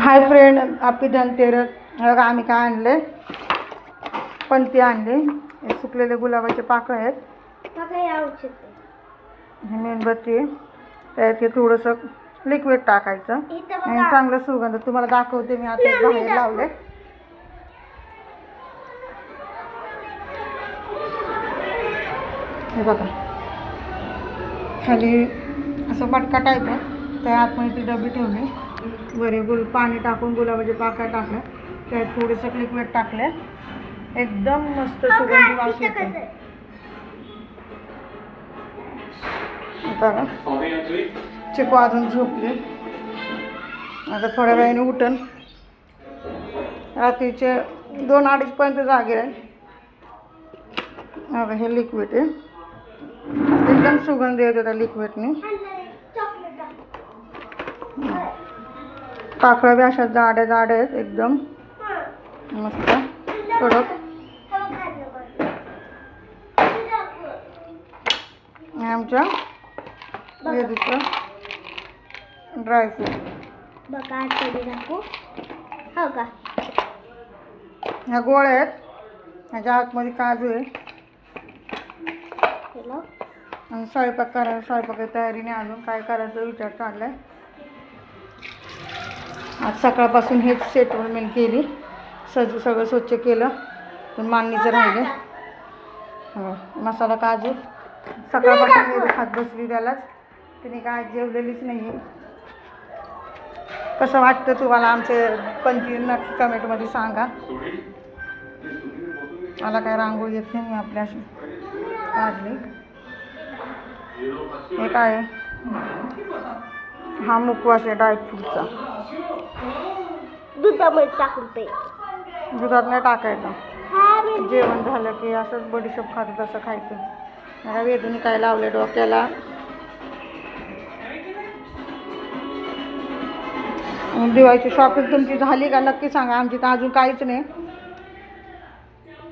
Hi friend, happy Dhanteras. बघा आम्ही काय आणले, पणती आणले. हे सुकलेले गुलाबाचे पाकळं आहेत. हे मेणबत्ती आहे. त्यात हे थोडंसं लिक्विड टाकायचं आणि चांगलं सुगंध तुम्हाला दाखवते. मी आता बाहेर लावले. हे बघा खाली असं मटका टाईप आहे. त्या आतमध्ये ती डबी ठेवली. बरे पाणी टाकून गुलाबाचे पाकळ्या टाकल्या. त्यात थोडंसं लिक्विड टाकलं. एकदम मस्त सुगंधी वास येतो. बघा चिकू अजून झोपले. आता थोड्या वेळाने उठन. रात्रीचे 2-2:30 पर्यंत जागे आहे. बघा हे लिक्विड आहे. एकदम सुगंध येतो त्या लिक्विडने. पाकळ्या बी अशा जाड्या जाड्या आहेत, एकदम मस्त कडक. आमच्या वेदूचं ड्रायफ्रूट बघा दाखवू. हो का, ह्या गोळ्या आहेत. ह्याच्या आतमध्ये काजू आहे. आणि स्वयंपाकाची तयारीने अजून काय करायचं विचार चाललाय. आज सकाळपासून हेच सेटलमेंट केली. सगळं स्वच्छ केलं, पण मांडणीचं राहिले. मसाला काजू सकाळपासून मी खात बसली त्यालाच. तिने काय जेवलेलीच नाही आहे. कसं वाटतं तुम्हाला आमचे पणती नक्की कमेंटमध्ये सांगा. मला काय रांगोळी येत नाही. मी आपल्याशी काढली. हे काय हा मुखवास आहे ड्रायफ्रूटचा. दुधामध्ये टाकून पे. दुधात नाही टाकायचं. जेवण झालं की असंच बडीशोप खातं तसं खायचं. मला वेदूने काय लावले डोक्याला. दिवाळीची शॉपिंग तुमची झाली का नक्की सांगा. आमची तर अजून काहीच नाही.